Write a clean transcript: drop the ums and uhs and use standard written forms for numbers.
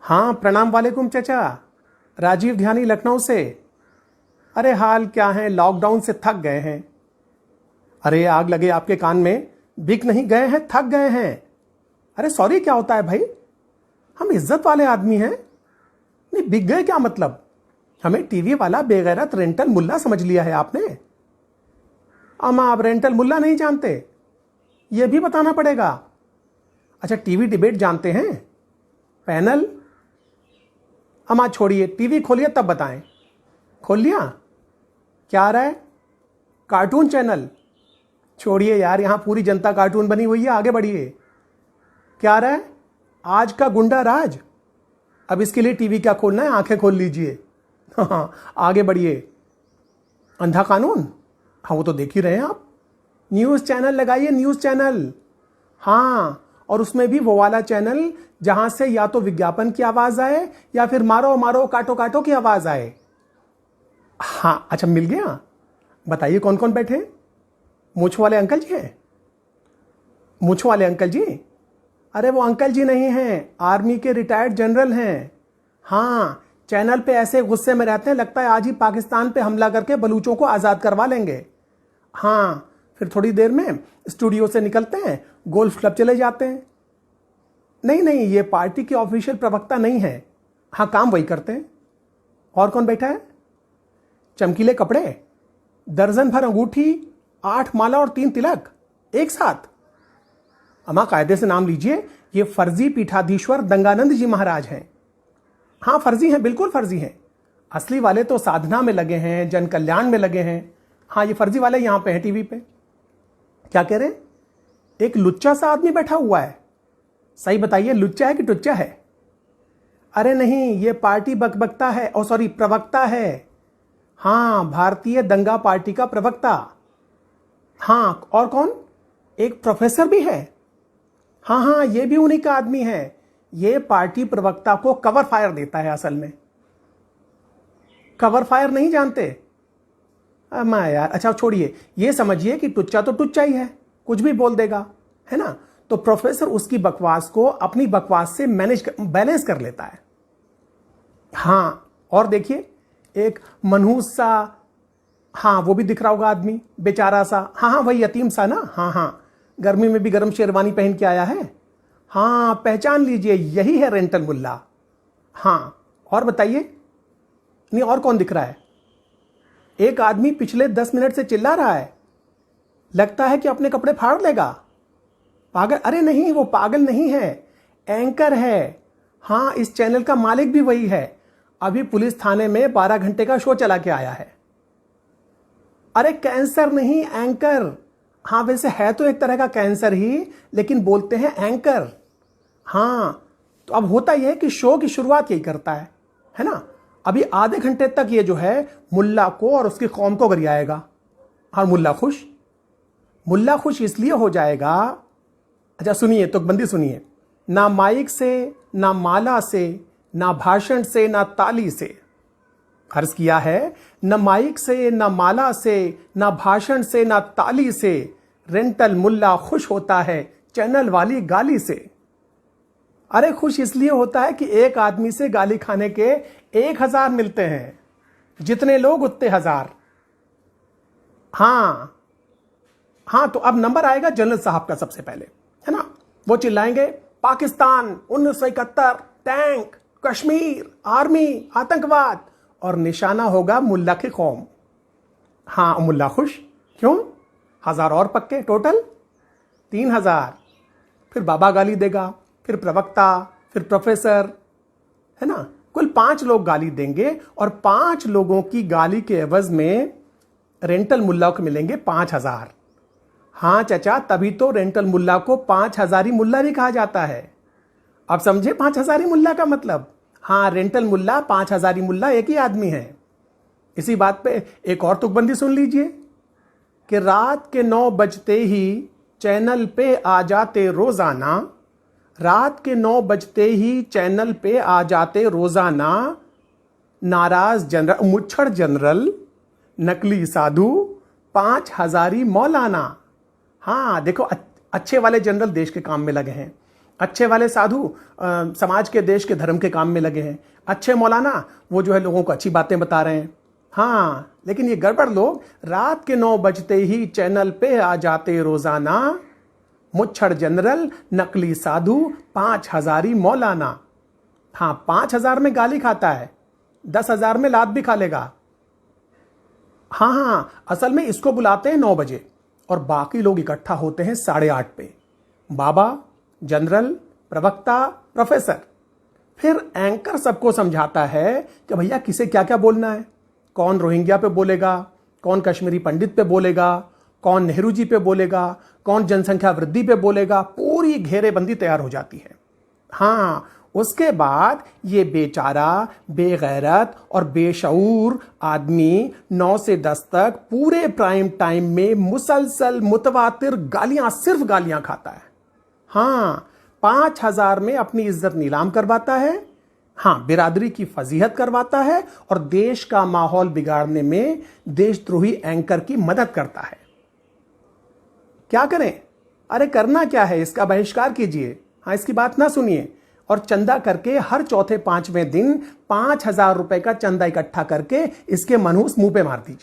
हाँ, प्रणाम वालेकुम चाचा। राजीव ध्यानी लखनऊ से। अरे हाल क्या है, लॉकडाउन से थक गए हैं। अरे आग लगे आपके कान में, बिक नहीं गए हैं, थक गए हैं। अरे सॉरी क्या होता है भाई, हम इज्जत वाले आदमी हैं। नहीं बिक गए क्या मतलब, हमें टीवी वाला बेगैरत रेंटल मुल्ला समझ लिया है आपने। अमा आप रेंटल मुल्ला नहीं जानते, यह भी बताना पड़ेगा। अच्छा टीवी डिबेट जानते हैं, पैनल। अमा छोड़िए, टीवी खोलिए तब बताएं। खोल लिया, क्या आ रहा है? Cartoon channel. छोड़िए यार, यहां पूरी जनता कार्टून बनी हुई है, आगे बढ़िए। क्या आ रहा है? आज का गुंडा राज। अब इसके लिए टीवी क्या खोलना है, आंखें खोल लीजिए। हाँ आगे बढ़िए। अंधा कानून, हाँ वो तो देख ही रहे हैं आप। न्यूज़ चैनल लगाइए, न्यूज़ चैनल। हाँ, और उसमें भी वो वाला चैनल जहां से या तो विज्ञापन की आवाज आए या फिर मारो मारो काटो काटो की आवाज आए। हाँ अच्छा मिल गया। बताइए कौन कौन बैठे? मूछ वाले अंकल जी हैं? मूछ वाले अंकल जी? अरे वो अंकल जी नहीं हैं, आर्मी के रिटायर्ड जनरल हैं। हाँ, चैनल पे ऐसे गुस्से में रहते हैं, लगता है आज ही पाकिस्तान पे हमला करके बलूचों को आज़ाद करवा लेंगे। हाँ, फिर थोड़ी देर में स्टूडियो से निकलते हैं, गोल्फ क्लब चले जाते हैं। नहीं नहीं, ये पार्टी के ऑफिशियल प्रवक्ता नहीं है। हाँ काम वही करते हैं। और कौन बैठा है? चमकीले कपड़े, दर्जन भर अंगूठी, 8 माला और 3 तिलक एक साथ। अमा कायदे से नाम लीजिए, ये फर्जी पीठाधीश्वर दंगानंद जी महाराज हैं। हाँ फर्जी हैं, बिल्कुल फर्जी हैं। असली वाले तो साधना में लगे हैं, जन कल्याण में लगे हैं। हाँ ये फर्जी वाले यहाँ पे हैं टीवी पे। क्या कह रहे हैं? एक लुच्चा सा आदमी बैठा हुआ है। सही बताइए, लुच्चा है कि टुच्चा है? अरे नहीं, ये पार्टी बकबकता है, ओ सॉरी प्रवक्ता है। हाँ, भारतीय दंगा पार्टी का प्रवक्ता। हाँ और कौन? एक प्रोफेसर भी है। हाँ हाँ, ये भी उन्हीं का आदमी है। ये पार्टी प्रवक्ता को कवर फायर देता है असल में। कवर फायर नहीं जानते? अम्मा यार, अच्छा छोड़िए, ये समझिए कि टुच्चा तो टुच्चा ही है, कुछ भी बोल देगा, है ना। तो प्रोफेसर उसकी बकवास को अपनी बकवास से बैलेंस कर लेता है। हाँ और देखिए, एक मनहूस सा, हाँ वो भी दिख रहा होगा आदमी, बेचारा सा। हाँ हाँ वही यतीम सा ना। हाँ हाँ, गर्मी में भी गर्म शेरवानी पहन के आया है। हाँ पहचान लीजिए, यही है रेंटल मुल्ला। हाँ और बताइए। नहीं और कौन दिख रहा है? एक आदमी पिछले 10 मिनट से चिल्ला रहा है, लगता है कि अपने कपड़े फाड़ लेगा। पागल? अरे नहीं, वो पागल नहीं है, एंकर है। हाँ, इस चैनल का मालिक भी वही है। अभी पुलिस थाने में 12 घंटे का शो चला के आया है। अरे कैंसर नहीं, एंकर। हाँ वैसे है तो एक तरह का कैंसर ही, लेकिन बोलते हैं एंकर। हाँ तो अब होता यह है कि शो की शुरुआत यही करता है ना। अभी आधे घंटे तक ये जो है मुल्ला को और उसकी कौम को गरियाएगा। और मुल्ला खुश इसलिए हो जाएगा। अच्छा सुनिए, तो बंदी सुनिए। ना माइक से, ना माला से, ना भाषण से, ना ताली से। अर्ज किया है, न माइक से, न माला से, न भाषण से, न ताली से रेंटल मुल्ला खुश होता है चैनल वाली गाली से। अरे खुश इसलिए होता है कि एक आदमी से गाली खाने के 1000 मिलते हैं, जितने लोग उतने हजार। हाँ हाँ, तो अब नंबर आएगा जनरल साहब का सबसे पहले, है ना। वो चिल्लाएंगे पाकिस्तान 1971, टैंक, कश्मीर, आर्मी, आतंकवाद, और निशाना होगा मुल्ला की कौम। हाँ मुल्ला खुश, क्यों? 1000 और पक्के, टोटल 3000। फिर बाबा गाली देगा, फिर प्रवक्ता, फिर प्रोफेसर, है ना। कुल 5 लोग गाली देंगे, और 5 लोगों की गाली के एवज में रेंटल मुल्ला को मिलेंगे 5000। हाँ चाचा, तभी तो रेंटल मुल्ला को 5000 मुल्ला भी कहा जाता है। अब समझे 5000 मुल्ला का मतलब। हाँ, रेंटल मुल्ला 5000 मुल्ला एक ही आदमी है। इसी बात पे एक और तुकबंदी सुन लीजिए कि रात के 9 बजते ही चैनल पे आ जाते रोजाना। रात के 9 बजते ही चैनल पे आ जाते रोजाना नाराज जनरल, मुच्छड़ जनरल, नकली साधु, 5000 मौलाना। हाँ देखो, अच्छे वाले जनरल देश के काम में लगे हैं। अच्छे वाले साधु समाज के, देश के, धर्म के काम में लगे हैं। अच्छे मौलाना वो जो है लोगों को अच्छी बातें बता रहे हैं। हाँ, लेकिन ये गड़बड़ लोग रात के 9 बजते ही चैनल पे आ जाते रोजाना। मुच्छड़ जनरल, नकली साधु, 5,000 मौलाना। हाँ, 5,000 में गाली खाता है, 10,000 में लात भी खा लेगा। हाँ हाँ, असल में इसको बुलाते हैं 9 बजे और बाकी लोग इकट्ठा होते हैं 8:30 पे। बाबा, जनरल, प्रवक्ता, प्रोफेसर। फिर एंकर सबको समझाता है कि भैया किसे क्या क्या बोलना है। कौन रोहिंग्या पे बोलेगा, कौन कश्मीरी पंडित पे बोलेगा, कौन नेहरू जी पे बोलेगा, कौन जनसंख्या वृद्धि पे बोलेगा। पूरी घेरेबंदी तैयार हो जाती है। हाँ, उसके बाद ये बेचारा, बेगैरत और बेशऊर आदमी 9 से 10 तक पूरे प्राइम टाइम में मुसलसल मुतवातिर गालियां, सिर्फ गालियां खाता है। हाँ, 5,000 में अपनी इज्जत नीलाम करवाता है। हाँ, बिरादरी की फजीहत करवाता है और देश का माहौल बिगाड़ने में देशद्रोही एंकर की मदद करता है। क्या करें? अरे करना क्या है, इसका बहिष्कार कीजिए। हाँ, इसकी बात ना सुनिए और चंदा करके हर चौथे 5वें दिन 5,000 रुपए का चंदा इकट्ठा करके इसके मनहूस मुंह पे मार दीजिए।